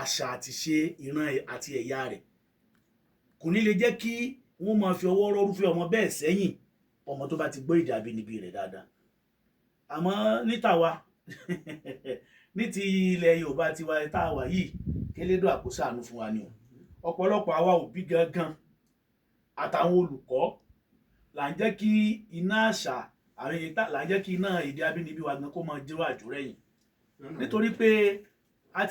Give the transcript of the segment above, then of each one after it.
àṣà àti ṣe ìran àti ẹ̀yà rẹ̀ kò ní lè jẹ́ kí wọ́n máa fi ọwọ́ rọ́rùfẹ́ ọmọ bẹ́ẹ̀ sẹ́yìn ọmọ tó bá ti gbọ́ èdè abínibí rẹ̀ dáadáa. Àmọ́ níta wa ní ti ilẹ̀ Yorùbá tiwa tá a wà yìí kélédò àkóṣàánú fún wa ni o. Ọ̀pọ̀lọpọ̀ àwa òbí gangan àtàwọn olùkọ́ là ń jẹ́ kí iná àṣà là ń jẹ́ kí iná èdè abínibí wa gan kó máa jírò àjòrẹ́yìn nítorí pé a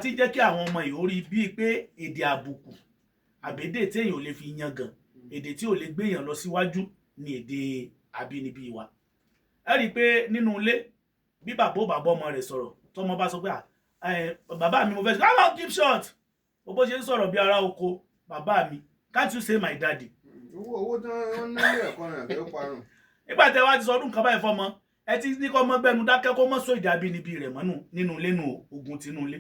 ti jẹ́ kí àwọn ọmọ yìí ó rí bíi pé èdè àbùkù àbédè téèyàn ò lè fi yangàn èdè tí ò lè gbéyàn lọ síwájú ni èdè abínibí wa. Ẹ rí i pé nínú ilé bí bàbá ọmọ rẹ̀ sọ̀rọ̀ tọmọ bá sọ pé bàbá mi mo fẹ́ sọ come keep short bó ṣe ń sọ̀rọ̀ bí ará oko bàbá mi can't you say my daddy. owó tán wọn ná ní ẹ̀kọ́ rẹ̀ kí ó parun. nígbà tẹ́ wá ti sọ ọdún kan báyìí fọmọ ẹ ti ní kọ́ ọmọ gbẹnu dákẹ́ kó mọ́ sọ èdè abínibí rẹ̀ mọ́nù nínú ilé nù ogun tinú ilé.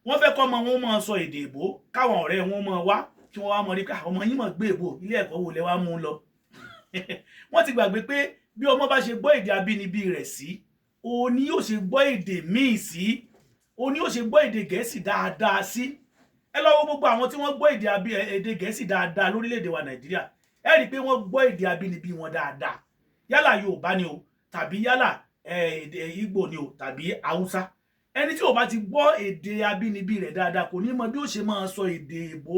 Wọ́n fẹ́ kọ́ ọmọ wọn máa sọ èdè èbó káwọn ọ̀rẹ́ wọn máa wá kí wọ́n wá mọ̀ rí ká ọmọ yín mọ̀ gbé èbó ilé ẹ̀kọ́ wo lẹ wá mú un lọ. Wọ́n ti gbàgbé pé bí ọmọ bá ṣe gbọ́ èdè abínibí rẹ̀ sí òun ni yóò ṣe gbọ́ èdè míì sí òun ni yóò ṣe gbọ́ èdè Gẹ̀ẹ́sì dáadáa sí. Ẹ lọ wo gbogbo àwọn tí wọ́n gbọ́ èdè Gẹ̀ẹ́sì dáadáa lórílẹ̀‐èdè wa Nàìjíríà ẹ rí i pé wọ́n gbọ́ èdè abínibí wọn dáadáa yálà Yorùbá ni o tàbí yálà èdè Ìgbò ni o tàbí Haúsá. Ẹni tí ò bá ti gbọ́ èdè abínibí rẹ̀ dáadáa kò ní mọ bí ó ṣe máa sọ èdè èbó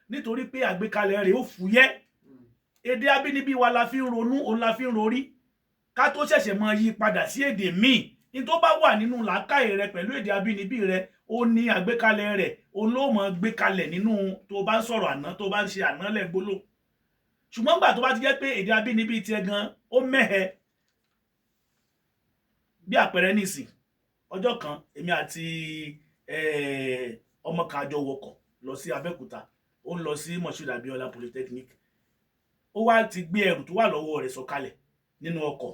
nítorí pé àgbékalẹ̀ rẹ̀ ó fúyẹ́. Èdè abínibí wa la fi ń ronú òun la fi ń rorí ká tó ṣẹ̀ṣẹ̀ máa yí padà sí èdè míì ní tó bá wà nínú làákàyè rẹ pẹ̀lú èdè abínibí rẹ ó ní àgbékalẹ̀ rẹ̀ òun ló mọ̀ gbé kalẹ̀ nínú tó bá ń sọ̀rọ̀ àná tó bá ń ṣe àná lẹ́gbóló. Ṣùgbọ́n gbà tó bá ti jẹ́ pé èdè abínibí tiẹ̀ gan ó mẹ́hẹ bí àpẹẹrẹ nísìn ọjọ́ kan èmi àti ọmọ kan àjọ wọkọ̀ lọ sí Abẹ́òkúta ó ń lọ sí Moshood Abiola Polytechnic ó wá ti gbé ẹrù tó wà lọ́wọ́ rẹ̀ sọ̀kalẹ̀ nínú ọkọ̀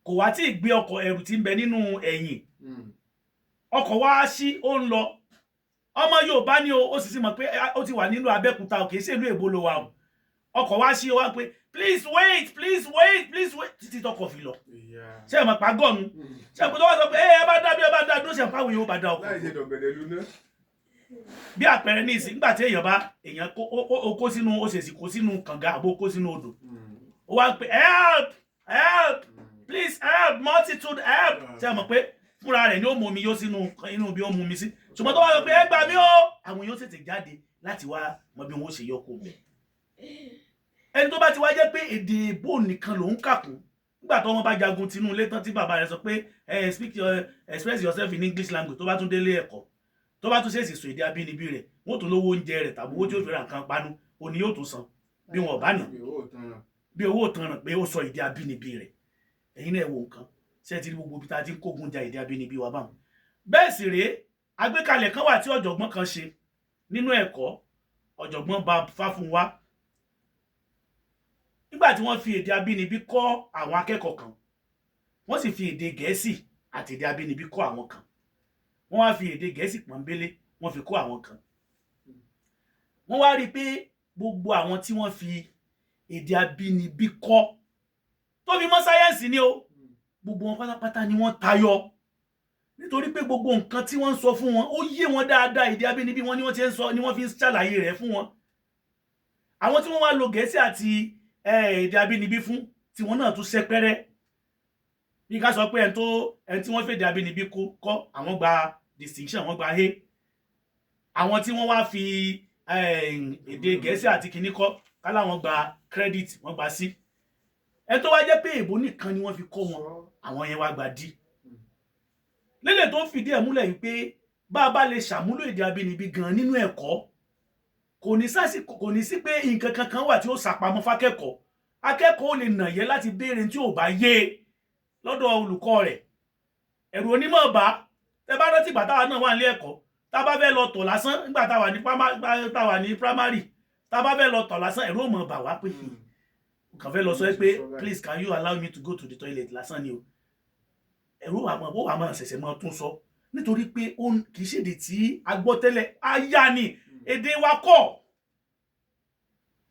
kò wá tí ì gbé ọkọ̀ ẹrù tí ń bẹ nínú ẹ̀yìn ọkọ̀ wá sí ó ń lọ ọmọ Yorùbá ni ó sì mọ̀ pé ó ti wà nínú Abẹ́òkúta ò kìí ṣe ìlú èbó ló wà o ọkọ̀ wá sí ó wá pé please wait títí tọkọ̀ fi lọ ṣé ẹ mọ̀ pa gọ́ọ̀nù ṣé ẹ kó tó wá sọ pé ẹ bá dá dúró ṣe pàwọn èèyàn bá dá ọkọ̀ bí àpẹẹrẹ ní ìsìn nígbà tí èèyàn kó sínú ó ṣèṣì kó sínú kànga àbó kó sínú odò ó wá pé help please help multitude help ṣé ẹ mọ̀ pé fúnra rẹ̀ ni ó mú omi yó sínú inú bí ó mú mi sí ṣùgbọ́n tó wá sọ pé ẹ gbà mí o àwọn èèyàn tètè jáde láti wá mọ bí wọn ó ṣe yọkọ bẹ̀. Ẹni tó bá ti wá jẹ́ pé èdè èbó nìkan lòún kàkún nígbà tó wọn bá jagun tinú ilé tán tí bàbá rẹ̀ sọ pé express yourself in English language tó bá tún délé ẹ̀kọ́ tó bá tún ṣèṣì sọ èdè abínibí rẹ̀ wọ́n tún lówó oúnjẹ rẹ̀ tàbí owó tí ó fi ra nǹkan panu òní yóò tún san bí wọn ò bá nà bí owó tanràn pé ó sọ èdè abínibí rẹ̀. Ẹ̀yin náà wo nǹkan ṣé ti rí gbogbo ibi tá a ti ń kógun ja èdè abínibí wa báwọn. Bẹ́ẹ̀ sì rèé àgbékalẹ̀ kan wà tí ọ̀jọ̀gbọ́n kan ṣe nínú ẹ̀kọ́ ọ̀jọ̀gbọ́n Fáfúnwá nígbà tí wọ́n fi èdè abínibí kọ́ àwọn akẹ́kọ̀ọ́ kan wọ́n sì fi èdè Gẹ̀ẹ́sì àti èdè abínibí kọ́ àwọn kan wọ́n wá fi èdè Gẹ̀ẹ́sì pọ́nbélé wọ́n fi kọ́ àwọn kan. Wọ́n wá rí i pé gbogbo àwọn tí wọ́n fi èdè abínibí kọ́ tó fi mọ́ sáyẹ́ǹsì ni o gbogbo wọn pátápátá ni wọ́n tayọ nítorí pé gbogbo nǹkan tí wọ́n ń sọ fún wọn ó yé wọn dáadáa èdè abínibí wọn ni wọ́n ti ń sọ ni wọ́n fi ń ṣàlàyé rẹ̀ fún wọn. Àwọn tí wọ́n wá lo Gẹ̀ẹ́sì àti èdè abínibí fún tí wọ́n náà tún ṣẹpẹrẹ bí ká sọ pé ẹni tí wọ́n fèdè abínibí kọ́ àwọn gba distinction wọ́n gba A àwọn tí wọ́n wá fi èdè Gẹ̀ẹ́sì àti kìíní kọ́ kálá wọ́n gba credit wọ́n gba C ẹni tó wá jẹ́ pé èbó nìkan ni wọ́n fi kọ́ wọn àwọn yẹn wá gba D. Lélẹ̀ tó ń fìdí ẹ̀ múlẹ̀ yìí pé bá a bá lè ṣàmúlò èdè abínibí gan nínú ẹ̀kọ́ kò ní sí pé nǹkan kankan wà tí ó sàpamọ́ fákẹ́kọ̀ọ́ akẹ́kọ̀ọ́ lè nà yẹ láti béèrè tí ò bá yé lọ́dọ̀ olùkọ́ rẹ̀ ẹ̀rù onímọ̀ bá tẹ bá rántí ìgbà táwa náà wà nílé ẹ̀kọ́ tá a bá fẹ́ lọ tọ̀ lásán nígbà táwa ní primary tá a bá fẹ́ lọ tọ̀ lásán ẹ̀rù ò mọ̀ bà wá pé kàn fẹ́ lọ sọ pé please can you allow me to go to the toilet lásán ni o ẹ̀rù wà máa ṣẹ̀ṣẹ̀ máa tún sọ nítorí pé ó kì í ṣèdè tí a gbọ́ tẹ́lẹ̀ aya ni èdè wa kọ́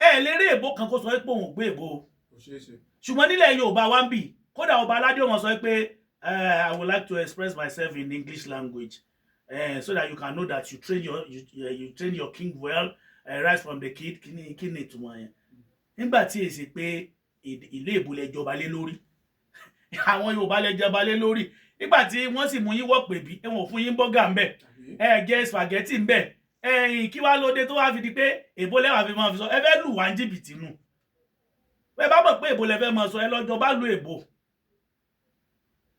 ẹ lérè èbó kan kó sọ pé òun gbé èbó ṣùgbọ́n nílẹ̀ Yorùbá wa ń bì kódà ọba aládé wọn sọ pé I would like to express myself in English language, so that you can know that you train your king well, right from the kid. Kí ni ìtumọ̀ yẹn? Nígbà tí èsì pé ìlú èbó lẹ jọba lé lórí, àwọn Yorùbá lẹ jọba lé lórí. Nígbà tí wọ́n sì mú yín wọ̀ pèbí, wọn ò fún yín bọ́gà ńbẹ̀, ẹ jẹ spaghetti ńbẹ̀, kí wá lóde tó wá fi di pé èbó lẹ́wà fi máa fi sọ ẹ fẹ́ lù wá ní jìbìtì nù. Bẹ́ẹ̀ bá mọ̀ pé èbó lẹ fẹ́ máa sọ ẹ lọ́jọ́ bá lu èbó.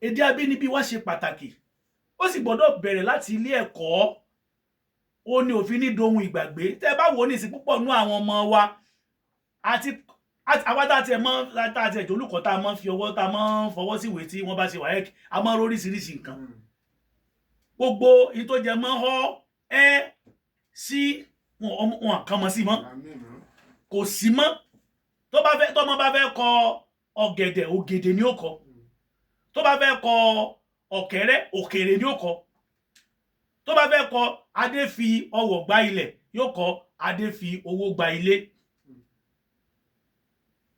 Èdè abínibí wa ṣe pàtàkì, ó sì gbọ́dọ̀ bẹ̀rẹ̀ láti ilé ẹ̀kọ́. Ó ní òfin ní dohun ìgbàgbé. Tẹ́ bá wò ní ìsìn púpọ̀ nú àwọn ọmọ wa àti àwa tá tiẹ̀ mọ́ tá tiẹ̀ jólùkọ́ tá mọ́ fi ọwọ́ tá mọ́ fọwọ́ sí ìwé tí wọ́n bá ṣe WAEC, a mọ́ oríṣiríṣi nǹkan. Gbogbo èyí tó jẹ mọ́ họ sí wọn kan mọ́ sí mọ́, kò sí mọ́. Tọ́mọ bá fẹ́ kọ ọ̀gẹ̀dẹ̀, ògèdè ni ó kọ. Tó bá fẹ́ kọ ọ̀kẹ́rẹ́, òkèrè ni ó kọ. Tó bá fẹ́ kọ adé fi ọwọ̀ gba ilẹ̀, yóò kọ adé fi owó gba ilé.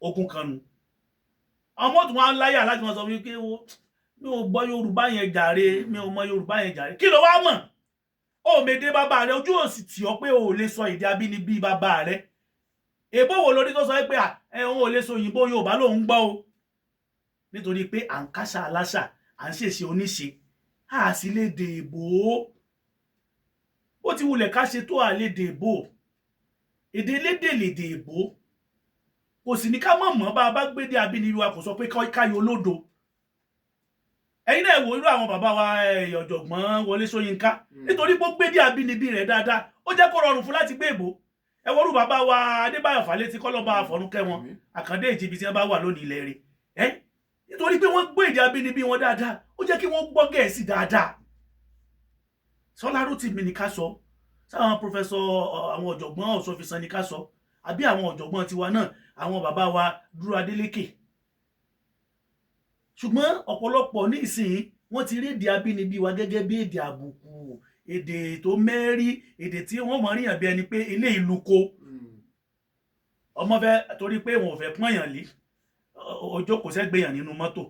Ogun kan nu. Ọmọ tún wá láyà láti mọ̀ sọ wípé mi ò gbọ́ Yorùbá yẹn jàre, mi ò mọ Yorùbá yẹn jàre. Kí ló wá mọ̀? Ó mèdè bàbá rẹ, ojú ò sì tì ọ́ pé o ò lè sọ èdè abínibí bàbá rẹ. Èbó wo lórí tó sọ pé òun ò lè sọ òyìnbó Yorùbá lòun gbọ́ o. Nítorí pé à ń káṣà aláṣà, à ń ṣèṣe oníṣe, a sì lè dè èbó. Ó ti wulẹ̀ ká ṣe tó à lè dè èbó. Èdè elédè lè dè èbó. Kò sì ní ká mọ̀ bá a bá gbédè abínibí wa, kò sọ pé káyọ̀ olódo. Ẹ̀yin náà wò irú àwọn bàbá wa ọ̀jọ̀gbọ́n Wọlé Ṣóyínká, nítorí pé ó gbédè abínibí rẹ̀ dáadáa, ó jẹ́ kó rọrùn fún láti gbé èbó. Ẹ wo irú bàbá wa Adébáyọ̀ Fálétí, kọ́lọ́ba àfọ̀rúnkẹ́ wọn, Àkàndé Èjìbí tí wọ́n bá wà lónìí ilẹ̀ rẹ̀. Nítorí pé wọ́n gbé èdè abínibí wọn dáadáa, ó jẹ́ kí wọ́n gbọ́ Gẹ̀ẹ́sì dáadáa. Sọlá Rótìmí ni ká sọ, sáwọn pòfẹ́sọ̀ àwọn ọ̀jọ̀gbọ́n Ọ̀ṣọ́fisan ni ká sọ, àbí àwọn ọ̀jọ̀gbọ́n tiwa náà, àwọn bàbá wa Dúró Adélékè. Ṣùgbọ́n ọ̀pọ̀lọpọ̀ ní ìsìn wọ́n ti rí èdè abínibí wa gẹ́gẹ́ bí èdè àbùkù, èdè tó mẹ́rí, èdè tí wọ́n mọ̀ ríyàn bí ẹni pé ilé ìlú ko. Ọmọ fẹ́ torí pé wọn ò fẹ́ pọ́nyàn lé, ọjọ́ kò sẹ́gbẹ̀yàn nínú mọ́tò,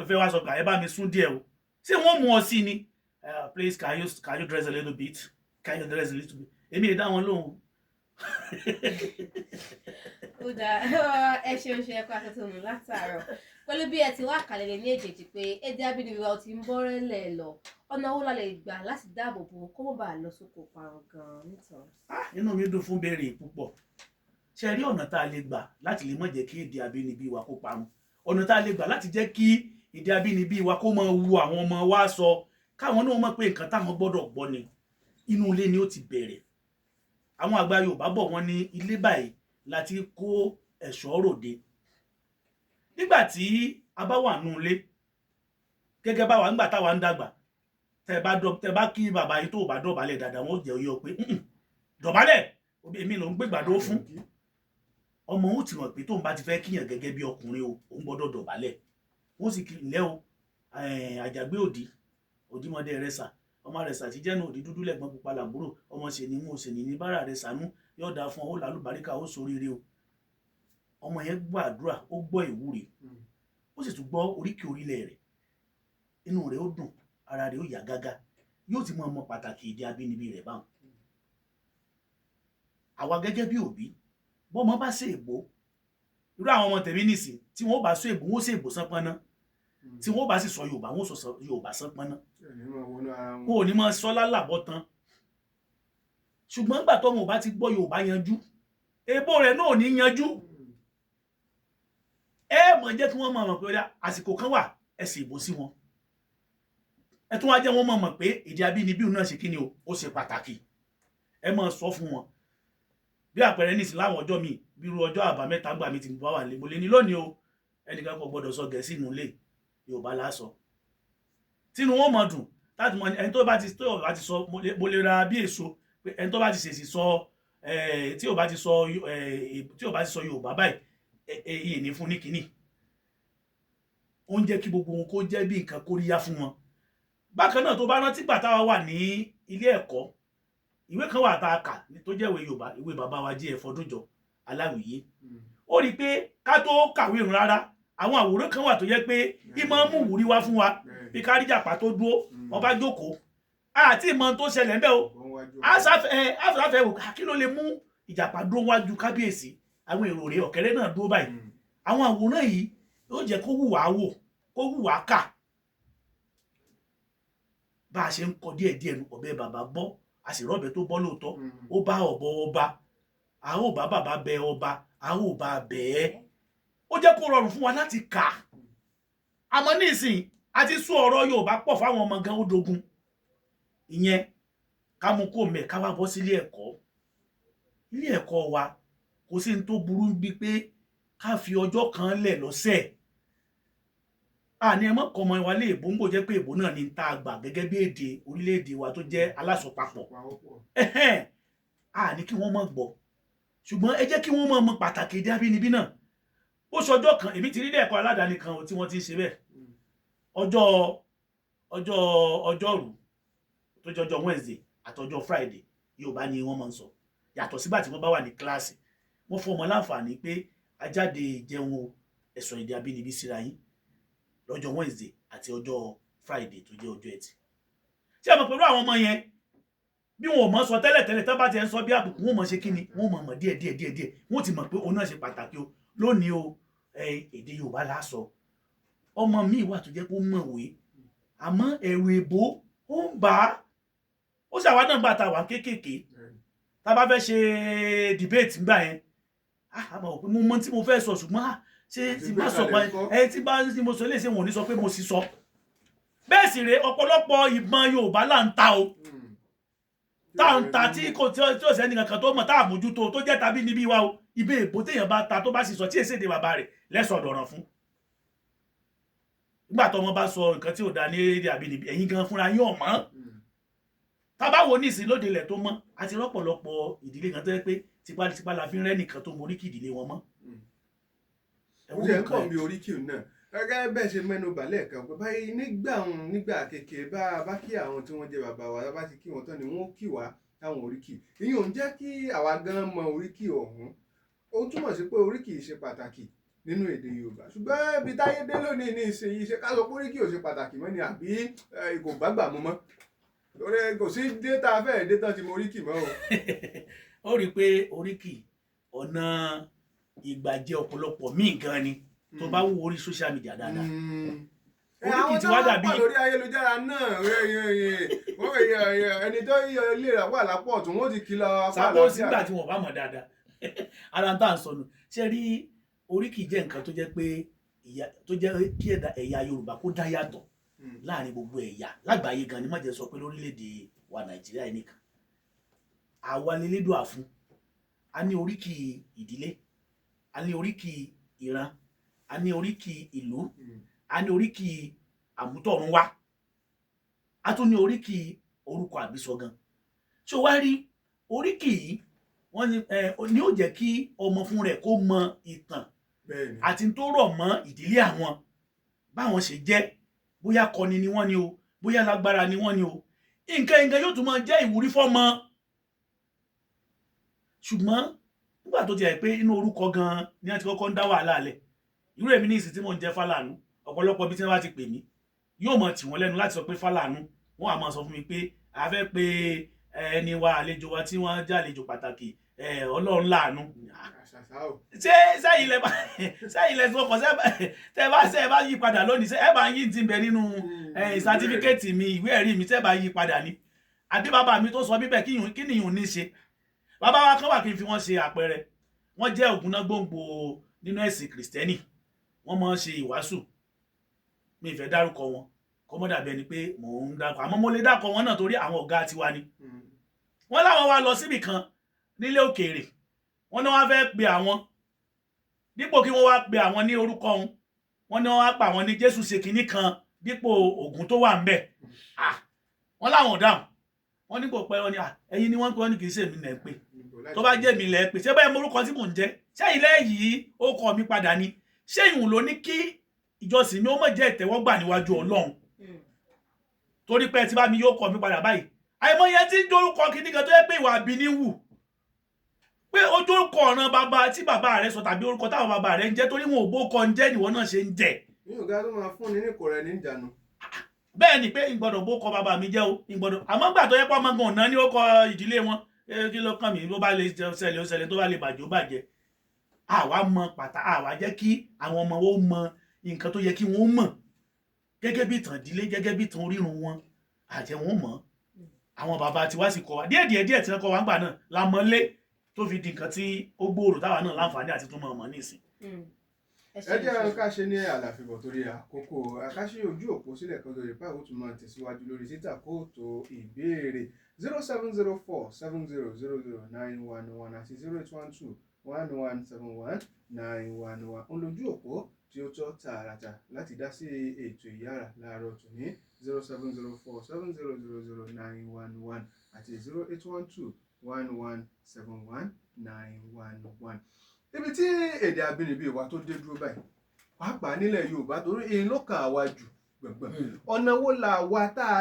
fẹ́ wá sọ pé ẹ bá mi sún díẹ̀ o. Ṣé wọ́n mú ọ sí ni? Please, can you dress a little bit? Can you dress a little bit? Èmi ì dá wọn lóhùn. Ó dáa, ẹ ṣeun ṣe ẹ̀kọ́ àtẹ̀tẹ̀mù látàárọ̀. Pẹ̀lú bí ẹ ti wá kàlẹ̀ ní èjèèjì pé èdè abínibí wa ti ń bọ́rẹ́lẹ̀ lọ, ọ̀nà wo la lè gbà láti dáàbò bò kó má bàa lọ sóko parun gan-an nítorí. Inú mi dùn fún béèrè púpọ̀. Ṣé rí ọ̀nà tá a lè gbà láti lè má jẹ́ kí èdè abínibí wa kó parun? Ọ̀nà tá a lè gbà láti jẹ́ kí èdè abínibí wa kó máa wu àwọn ọmọ wa sọ, káwọn náà mọ̀ pé nǹkan táwọn gbọ́dọ̀ gbọ́ ni. Inú ilé ni ó ti bẹ̀rẹ̀. Àwọn àgbà Yorùbá bọ̀ wọ́n ní ilé báyìí láti kó ẹ̀ṣọ́ ròde. Nígbà tí a bá wà nínú ilé, gẹ́gẹ́ báwa nígbà táwa ń dàgbà, tẹ́ bá kí bàbá yìí tó bá dọ̀bálẹ̀ dáadáa, wọ́n jẹ́ oyè pé dọ̀bálẹ̀, èmi ló ń gbégbàdó fún. Ọmọ òun ti mọ̀ pé tóun bá ti fẹ́ kíyàn gẹ́gẹ́ bí ọkùnrin o, òun gbọ́dọ̀ dọ̀bálẹ̀. Wọ́n sì kí ilẹ̀ o, Àjàgbé Òdìmọdé Ẹrẹ̀sà, ọmọ Ẹrẹ̀sà tí jẹ́ náà òdì dúdú lẹ́gbọ́n pupa làbúrò, ọmọ ṣèní mú ṣèní ní bára rẹ̀ sànú, yóò dáa fún ọ, ó lálùbáríkà, ó soríire o. Ọmọ yẹn gbàdúrà, ó gbọ́ ìwúre, ó sì tún gbọ́ oríkì orílẹ̀ rẹ̀. Inú rẹ̀ ó dùn, ara rẹ̀ ó yá gágá, yóò ti mọ ọmọ pàtàkì èdè abínibí rẹ̀ báwọn. Àwa gẹ́gẹ́ bí òbí, bọ́mọ bá ṣe èbó, irú àwọn ọmọ tèmi nìsín, tí wọ́n bá sọ èbó, wọ́n ṣe èbó sánpọ́nná, tí wọ́n bá sì sọ Yorùbá, wọ́n sọ Yorùbá sánpọ́nná. Wọn ò ní máa sọ lálàbọ̀ tán. Ṣùgbọ́n nígbà tó wọn ò bá ti gbọ́ Yorùbá yanjú, èbó rẹ̀ náà ò ní yanjú. Mọ̀ jẹ́ kí wọ́n mọ̀ pé àsìkò kan wà, ẹ sì èbó sí wọn. Ẹ tún wá jẹ́ wọ́n mọ̀ pé èdè abínibí náà ṣe kíni o, ó ṣe pàtàkì. Ẹ máa sọ fún wọn. Bí àpẹẹrẹ nísìn láwọn ọjọ́ mi, bí irú ọjọ́ àbámẹ́ta gbà mí ti bá wà lé, mo lè ní lónìí o, ẹnìkan kò gbọdọ̀ sọ Gẹ̀ẹ́sì nínú ilé, Yorùbá la sọ. Tínú wọn mọ̀ dùn, láti mọ ẹni tó bá ti sọ, mo lè ra bí èso, pé ẹni tó bá ti ṣèṣì sọ, tí ò bá ti sọ Yorùbá báyìí, èyí ní fún ní kíní. Ó ń jẹ́ kí gbogbo wọn kó jẹ́ bí nǹkan kóríyá fún wọn. Bákan náà tó bá rántí gbà táwa wà ní ilé ẹ̀kọ́, ìwé kan wà tá a kà tó jẹ́ ìwé Yorùbá, ìwé bàbá wa J.F. Ọdúnjọ Aláwìyé. Ó rí i pé ká tó kàwé ìrun rárá, àwọn àwòrán kan wà tó jẹ́ pé ìmọ̀ mú wúrí wá fún wa bí káríjàpá tó dúró ọba jókòó àti ìmọ̀ tó ṣẹlẹ̀ ńbẹ̀ o àfẹ́fẹ́ wò kí ló lè mú ìjàpá dúró wájú kábíyèsí àwọn èrò rẹ̀ ọ̀kẹ́rẹ́ náà dúró báyìí àwọn àwòrán yìí yóò jẹ́ kó wù wá wò kó wù wá kà bá a ṣe ń kọ díẹ̀díẹ̀ nù ọ̀bẹ bàbá bọ́ a sì rọ́bẹ tó bọ́ lóòótọ́ ó bá ọ̀bọ ọba a ó bá bàbá bẹ ọba a ó bá bẹ́ẹ̀ ó jẹ́ kó rọrùn fún wa láti kà àmọ́ nísìnyí a ti sún ọ̀rọ̀ Yorùbá pọ̀ fáwọn ọmọ gan ó dogun ìyẹn ká mú kó mẹ́ ká wá bọ́ sí ilé ẹ̀kọ́ wa kò sí ní tó burú bí pé ká fi ọjọ́ kan lẹ̀ lọ́sẹ̀ àní ẹ mọ́ kọ́ ọmọ wa lé èbó ń gbò jẹ́ pé èbó náà ní tá a gbà gẹ́gẹ́ bí èdè orílẹ̀-èdè wa tó jẹ́ alásopapọ̀ àní kí wọ́n mọ̀ gbọ́ ṣùgbọ́n ẹ jẹ́ kí wọ́n mọ̀ pàtàkì èdè abínibí náà ó ṣọjọ́ kan èmi ti rí ilé ẹ̀kọ́ aládàáni kan tí wọ́n ti ń ṣe bẹ́ẹ̀ ọjọ́rú tó jọjọ́ Wednesday àtọjọ́ Friday Yorùbá ni wọ́n máa ń sọ yàtọ̀ sígbà tí wọ́n bá wà ní kíláàsì wọ́n fún ọmọ láǹfààní pé ajáde jẹun ẹ̀sọ̀ èdè abínibí síra yín lọ́jọ́ Wednesday àti ọjọ́ Friday tó jẹ́ ọjọ́ Ẹtì tí a mọ̀ pẹ̀lú àwọn ọmọ yẹn bí wọn ò mọ̀ sọ tẹ́lẹ̀tẹ́lẹ̀ tó bá ti ń sọ bí àbùkù wọn mọ̀ ṣe kíni wọn mọ̀ díẹ̀ wọn ti mọ̀ pé òun náà ṣe pàtàkì o lónìí o èdè Yorùbá lásọ ọmọ míì wà tó jẹ́ pé ó mọ̀wé àmọ́ ẹ̀rù èbó ó ń bà á ó ṣàwá náà gbà tá a wà kéékèèké tá a bá fẹ́ ṣe debate ńgbà yẹn àmọ́ òpin mo mọ̀ tí mo fẹ́ sọ ṣùgbọ́n ṣé tí bá sọ pé tí mo sọ léṣe wọn ò ní sọ pé mo sì sọ bẹ́ẹ̀ sì rèé ọ̀pọ̀lọpọ̀ ìbọn Yorùbá là ń ta o tá à ń ta tí kò tí ò sẹ́ni kankan tó mọ̀ tá à mójútó tó jẹ́ tàbí níbí wa o ibẹ̀ èbó téèyàn bá ta tó bá sì sọ tí èsèdè bàbá rẹ̀ lẹ́sọ̀ ọ̀dọ̀ràn fún nígbà tó wọn bá sọ nǹkan tí ò dá ní èdè àbínibí ẹ̀yin gan fúnra yín ọ̀mọ́ tábà wo nísìn lóde ilẹ̀ tó mọ́ àti rọ́pọ̀lọpọ̀ ìdílé kan tó yẹ pé tipátipá la fi ń rẹ́ nìkan tó mọ oríkì ìdílé wọn mọ́. ó jẹ́ ń pọ̀ bí oríkì náà gẹ́gẹ́ bẹ́ẹ̀ ṣe mẹ́nu bàálẹ̀ kan pé báyìí nígbà kékeré bá kí àwọn tí wọ́n jẹ́ bàbá wa bá ti kí wọn tán ni wọ́n kí wa táwọn oríkì ìyẹn ò ń jẹ́ kí àwa gan mọ oríkì ọ̀hún ó túmọ̀ sí pé oríkì ṣe pàtàkì nínú èdè Yorùbá ṣùgbọ́n ibi táyé dé lónìí ní ìsinyìí ṣe ká sọ pé oríkì ò ṣe pàtàkì mọ́ ni àbí kò gbàgbà mú mọ́ lórí kò sí déta fẹ́ẹ̀ déta tí mo oríkì mọ́ o. ó rí i pé oríkì ọ̀nà ìgbàjẹ́ ọ̀pọ̀lọpọ̀ míì gan ni tó bá wù orí social media dáadáa oríkì tí wá dàbí àwọn lórí ayélujára náà ẹni tó ilé rẹ̀ wà lápò ọ̀tún wọ́n ti kìlọ̀ sábó sígbà tí wọ́n bá mọ̀ dáadáa ara ń tà ń sọnù ṣe rí oríkì jẹ́ nǹkan tó jẹ́ pé tó jẹ́ kí ẹ̀yà Yorùbá kó dá yàtọ̀ láàrin gbogbo ẹ̀yà lágbàáyé gan ni má jẹ́ sọ pé lórílẹ̀‐èdè wa Nàìjíríà nìkan àwa lelédùn àfún a ní oríkì ìdílé a ní oríkì ìran a ní oríkì ìlú a ní oríkì àmútọ̀runwá a tún ní oríkì orúkọ àbísọ gan ṣó wá rí oríkì yìí wọ́n ní ó jẹ́ kí ọmọ fún rẹ̀ kó mọ ìtàn àti tó rọ̀ mọ́ ìdílé àwọn báwọn ṣe jẹ́ bóyá kọni ni wọ́n ni o bóyá lágbára ni wọ́n ni o nǹkan yóò tún máa jẹ́ ìwúrí fọ́mọ ṣùgbọ́n nígbà tó ti ẹ̀ pé inú orúkọ gan ni a ti kọ́kọ́ ń dá wàhálà lẹ̀ irú èmi ní ìsìn tí mò ń jẹ́ Fálànú ọ̀pọ̀lọpọ̀ bí tí wọ́n bá ti pè mí yóò mọ̀ tì wọ́n lẹ́nu láti sọ pé Fálànú wọ́n á máa sọ fún mi pé a fẹ́ pe ẹni wa àlejò wa tí wọ́n jẹ́ àlejò pàtàkì Ọlọ́run láàánú ṣé sẹ́yìn lẹ fọkàn tẹ́ bá yí padà lónìí ṣé ẹ bá yí ti bẹ nínú sátífíkẹ́ẹ̀tì mi ìwé ẹ̀rí mi tẹ́ bá yí padà ní àbí bàbá mi tó sọ bíbẹ̀ kí nìyún ní ṣe bàbá wa kan wà kí n fi wọ́n ṣe àpẹẹrẹ wọ́n jẹ́ ògúnná gbòǹgbò nínú ẹ̀sìn kìrìsìtẹ́nì wọ́n máa ń ṣe ìwàásù mi ìfẹ́ dárúkọ wọn kó mọ́ dàbí ẹni pé mò ń dákọ àmọ́ mo lè dákọ wọn náà torí àwọn ọ̀gá tiwa ni wọ́n láwọn wá lọ síbì kan nílé òkèèrè wọ́n ní wọ́n fẹ́ pe àwọn dípò kí wọ́n wá pe àwọn ní orúkọ wọn wọ́n ní wọ́n wá pa àwọn ní Jésù ṣe kinní kan dípò Ògún tó wà ń bẹ̀ wọ́n láwọn dáhùn wọ́n ní kò pẹ́ wọn ni ẹ̀yin ni wọ́n pẹ́ wọn ní kì í ṣe èmi lẹ́ pé tó bá jẹ́ mi lẹ́ pé ṣé báyìí mo orúkọ tí mò ń jẹ́ ṣé ilé yìí ó kọ mi padà ni ṣé ìhùn ló ní kí ìjọsìn mi ó mọ̀ jẹ́ ìtẹ́wọ́gbà níwájú Ọlọ́run torí pé tí bá mi yóò kọ mi padà báyìí àìmọye tí ń dórúkọ kinní kan tó yẹ pé ìwà àbí ní wù pé ojú orúkọ ọ̀ràn bàbá tí bàbá rẹ sọ tàbí orúkọ táwọn bàbá rẹ ń jẹ́ torí wọn ò bó kọ ń jẹ́ ìwọ náà ṣe ń jẹ́. ní ọ̀gá tó máa fún ni ní kò rẹ̀ ní ìjànù. bẹ́ẹ̀ ni pé ìgbọ́dọ̀ bó kọ bàbá mi jẹ́ o ìgbọ́dọ̀ àmọ́ gbà tó yẹ pé ọmọ gan ọ̀nà ni ó kọ ìdílé wọn kí ló kàn mí bó bá lè ṣẹlẹ̀ ó ṣẹlẹ̀ tó bá lè bàjẹ́ ó bàjẹ́. àwa mọ àwa jẹ́ kí àwọn ọmọ wọn mọ nǹkan tó yẹ kí wọ́n mọ̀ gẹ́gẹ́ bí ìtàn ìdílé gẹ́gẹ́ bí ìtàn orírun wọn àjẹ́ wọn mọ̀ àwọn bàbá tiwa sì kọ́ wa díẹ̀ tí wọ́n kọ́ wa ń gbà náà la mọ́lé tó fi di nǹkan tí ó gbòòrò táwa náà láǹfààní àti tó mọ̀ nísìn. ẹ jẹ́ ká ṣe ní àlàfíbọ̀ torí àkókò àkáṣe ojú òpó sílẹ̀ kan lórí báwo tún máa tẹ̀síwájú lórí títà kóòtù ìbéèrè 070470009111 àti 0812117191 olójú òpó tí ó tọ́ tààràtà láti dá sí ètò ìyára láàárọ̀ tòní 070470009111 àti 0812117191. ibi tí èdè abínibí wa tó dé dúró báyìí pàápàá nílẹ̀ Yorùbá torí èyí ló kà wá jù gbọ̀ngbọ̀n ọ̀nà wo la wá tá a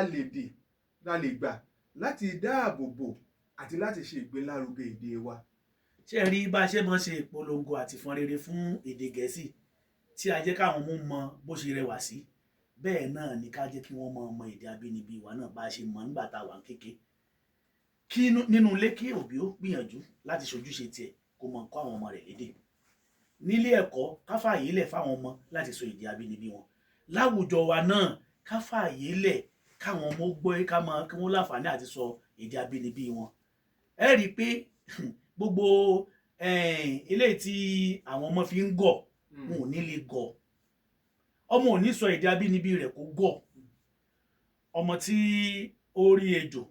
lè gbà láti dáàbò bò àti láti ṣe ìgbélárugẹ èdè wa. ṣé ẹ rí bá a ṣe mọ̀ ṣe ìpolongo àti fọn rere fún èdè Gẹ̀ẹ́sì tí a jẹ́ káwọn mú mọ bó ṣe rẹwà sí bẹ́ẹ̀ náà ni ká jẹ́ kí wọ́n mọ èdè abínibí wa náà bá a ṣe mọ̀ nígbà tá a wà ń kéke kí nínú ilé kí òbí ó gbìyànjú láti ṣojúṣe tiẹ̀ kó mọ kọ́ àwọn ọmọ rẹ̀ lédè nílé ẹ̀kọ́ ká fààyè lẹ̀ fáwọn ọmọ láti sọ èdè abínibí wọn láwùjọ wa náà ká fààyè lẹ̀ káwọn ọmọ gbọ́ kí wọ́n láǹfààní àti sọ èdè abínibí wọn ẹ rí i pé gbogbo eléyìí tí àwọn ọmọ fi ń gọ̀ wọn ò ní lè gọ̀ ọmọ ò ní sọ èdè abínibí rẹ̀ kó gọ̀ ọmọ tí ó rí ejò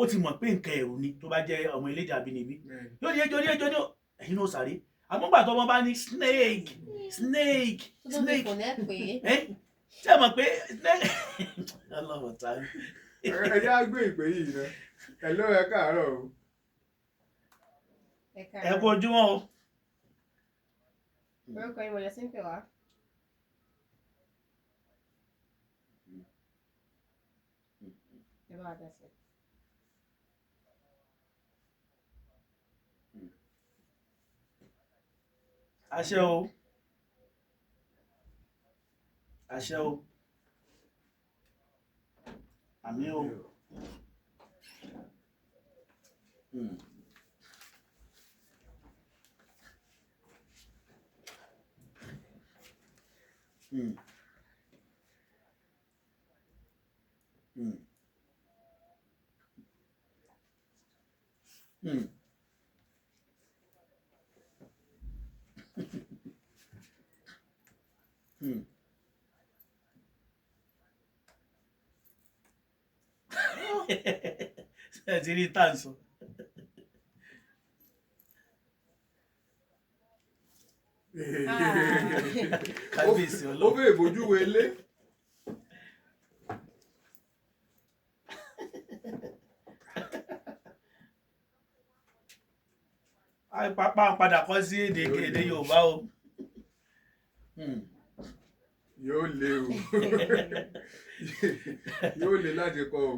ó ti mọ̀ pé nǹkan ẹ̀rù ni tó bá jẹ́ ọmọ elédè abínibí yóò ní ejò ní ẹ̀yin náà sáré àmọ́gbà tó ọmọ bá ní snake ṣé mọ̀ pé ọlọ́wọ́ ta ni. ẹ̀yà gbé ìpè yìí rẹ ẹ̀ ló ẹ káàárọ̀ o. ẹ kú ojúmọ́ o. orúkọ yín mo lè sí ń pè wá. ẹ bá wa dá sí. àṣẹ o àṣẹ o àmì o. ẹ ti rí tá à ń sọ. kábíyèsí ó ọlọ́run. fẹ́ ìbòjú wo ilé. pápá padà kọ́ sí èdè Yorùbá o. yóò le o yóò le láti kọ o.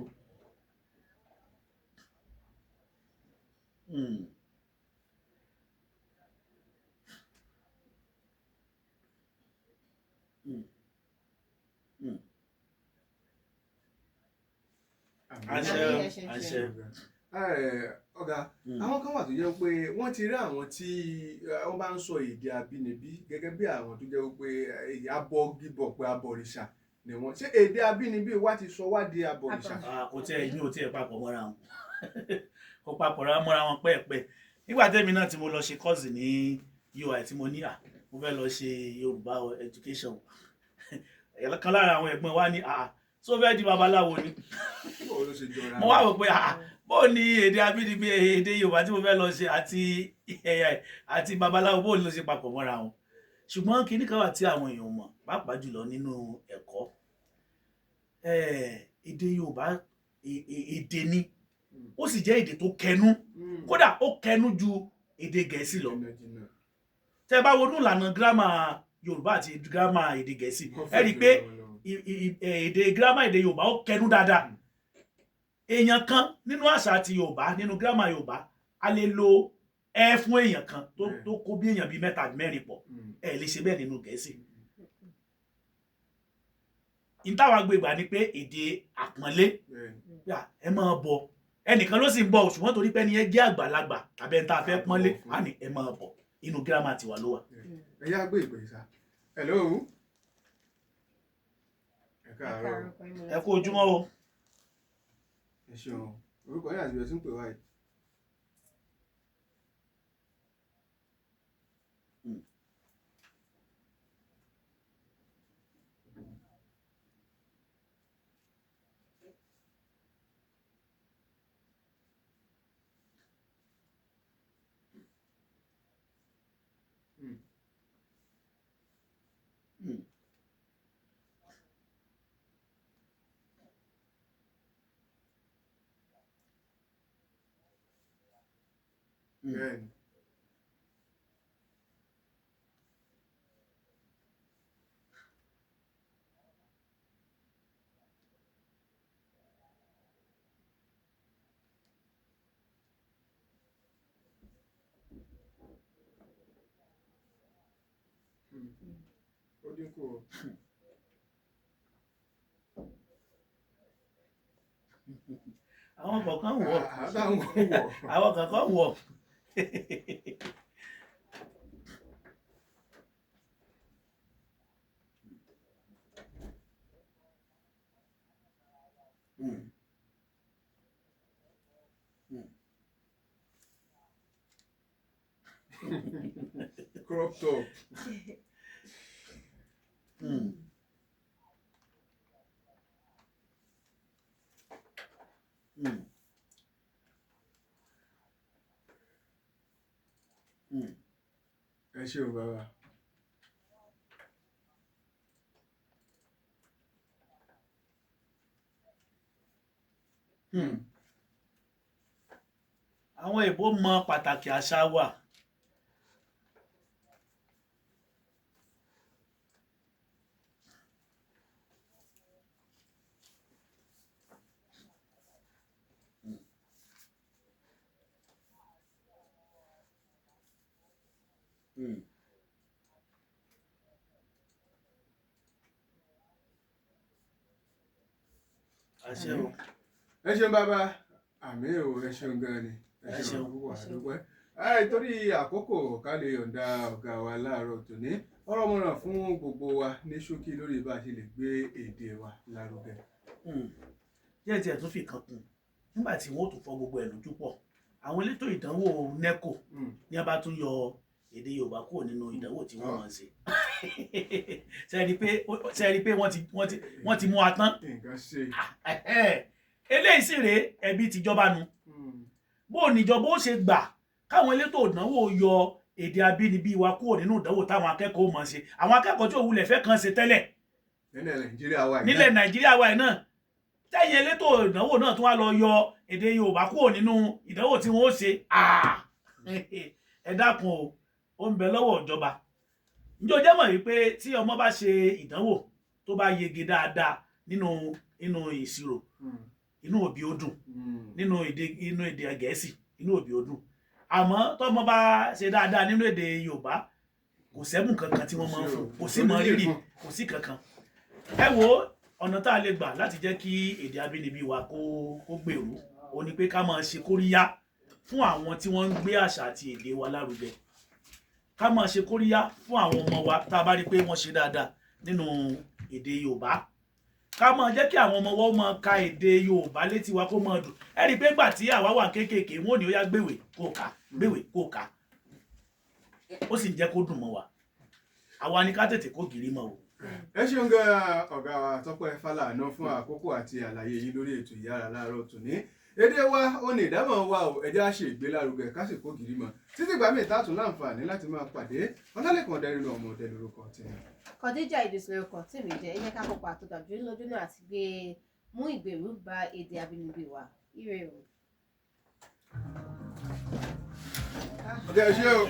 àṣẹ. ọ̀gá àwọn kan wà tó jẹ́ pé wọ́n ti rí àwọn tí wọ́n bá ń sọ èdè abínibí gẹ́gẹ́ bí àwọn tó jẹ́ pé abọ́gibọ̀ pé abọ̀rìṣà ni wọ́n ṣé èdè abínibí wa ti sọ wá di abọ̀rìṣà. kò tí ẹ ní o tí ẹ papọ̀ mọ́ra wọn kò papọ̀ mọ́ra wọn pẹ́ẹ́pẹ́ nígbà tẹ́mi náà tí mo lọ ṣe kọ́ọ̀sì ní UI tí mo ní mo fẹ́ lọ ṣe Yorùbá education kan lára àwọn ẹ̀gbọ́n wa ní so fẹ́ di babaláwo ni mo wá wò pé bó ní èdè abínibí èdè Yorùbá tí mo fẹ́ lọ ṣe àti babaláwo bó ló ṣe papọ̀ mọ́ra wọn ṣùgbọ́n kinní kan wà tí àwọn èèyàn mọ̀ pàápàá jùlọ nínú ẹ̀kọ́ èdè Yorùbá èdè ni ó sì jẹ́ èdè tó kẹnu kódà ó kẹnu ju èdè Gẹ̀ẹ́sì lọ tẹ́ bá wọnú ìlànà gírámà Yorùbá àti gírámà èdè Gẹ̀ẹ́sì ẹ rí i pé èdè gírámà èdè Yorùbá ó kẹnu dáadáa èèyàn kan nínú àṣà àti Yorùbá nínú gírámà Yorùbá a lè lo ẹ fún èèyàn kan tó kó bí èèyàn bíi mẹ́ta mẹ́rin pọ̀ ẹ lè ṣe bẹ́ẹ̀ nínú Gẹ̀ẹ́sì. ìtawà gbégbà ni pé èdè àpọ́nlé ẹ máa bọ̀ ẹnìkan ló sì ń bọ̀ ṣùgbọ́n torí pé ẹni yẹn jẹ́ àgbàlagbà tàbí ẹni tá a fẹ́ pọ́nlé á ní ẹ máa bọ̀ inú gírámà tiwa ló wà. ẹ yá gbé ìpè sá. hello. ẹ káàárọ̀. ẹ kú ojúmọ́ o. ẹ ṣeun orúkọ yín àti ìbẹ̀sùn pè wáyé. Bẹ́ẹ̀ni. Ó dínkù o. àwọn kọ̀ọ̀kan wọ̀ Àbáwọn wọ̀. àwọn kọ̀ọ̀kan wọ̀. Crop top. Ẹ ṣeun bàbá. àwọn èèbó mọ pàtàkì àṣà wa. àṣẹ o. ẹ ṣeun bàbá àmì ò ẹ ṣeun gan ni ẹ ṣeun púpọ̀ àdúpẹ́. Torí àkókò ká lè yọ̀ǹda ọ̀gá wa láàárọ̀ tòní ọ̀rọ̀ mọ̀ràn fún gbogbo wa ní ṣókí lórí bá a ṣe lè gbé èdè wa lárugẹ. díẹ̀ tí ẹ̀ tún fi kan kún nígbà tí wọ́n ó tún fọ gbogbo ẹ̀ lójú pọ̀ àwọn elétò ìdánwò NECO ní a bá tún yọ èdè Yorùbá kúrò nínú ìdánwò tí wọ́n máa ń ṣe ṣe rí pé wọ́n ti mú wa tán. nǹkan ṣe. eléyìí sì rèé ẹbí tìjọba nu bó o níjọba ó ṣe gbà káwọn elétò ìdánwò yọ èdè abínibí wa kúrò nínú ìdánwò táwọn akẹ́kọ̀ọ́ máa ń ṣe àwọn akẹ́kọ̀ọ́ tí òwúlẹ̀ fẹ́ kàn ṣe tẹ́lẹ̀ nílẹ̀ Nàìjíríà wa náà tẹ́yìn elétò ìdánwò náà tún wá lọ yọ èdè Yorùbá kúrò nínú ìdánwò tí wọ́n ó ṣe ẹ dákun o ó ń bẹ lọ́wọ́ ìjọba ǹjẹ́ o jẹ́ mọ̀ wípé tí ọmọ bá ṣe ìdánwò tó bá yege dáadáa nínú ìṣirò inú òbí ó dùn nínú èdè Gẹ̀ẹ́sì inú òbí ó dùn àmọ́ tọ́mọ bá ṣe dáadáa nínú èdè Yorùbá kò sẹ́bùn kankan tí wọ́n máa ń fún kò sí mọ rírì kò sí kankan. ẹ wo ọ̀nà tá a lè gbà láti jẹ́ kí èdè abínibí wa kó gbèrú ó ní pé ká máa ṣe kóríyá fún àwọn tí wọ́n ń gbé àṣà àti èdè wa lárugẹ ká máa ṣe kóríyá fún àwọn ọmọ wa tá a bá rí pé wọ́n ṣe dáadáa nínú èdè Yorùbá ká máa jẹ́ kí àwọn ọmọ wọn máa ka èdè Yorùbá létí wa kó máa dùn ẹ rí i pé gbà tí àwa wà kéékèèké wọn ò ní ó yá gbèwè kó kà gbèwè kó kà ó sì ń jẹ́ kó dùn mọ́ wa àwa ni ká tètè kó gìrì mọ́ o. ẹ ṣeun gan ọ̀gá wa Tọ́pẹ́ Fálànà fún àkókò àti àlàyé yìí lórí ètò Ìyára láàárọ̀ tòní èdè wa ó ní ìdámọ̀ wa ò ẹjẹ́ á ṣe ìgbélárugẹ ká sì kó gìrì mọ́ títí gbàmí ìtàtún láǹfààní láti máa pàdé Ọlálẹ́kan Ọ̀dẹ́rìnà ọmọ ọdẹ lórúkọ tèmi. Khadija Idris lórúkọ tèmi jẹ́ ẹ jẹ́ ká kópa àtúntàjú lójú náà àti gbé mú ìgbèrú bá èdè abínibí wa ire o. ọ̀gá ẹ ṣé o.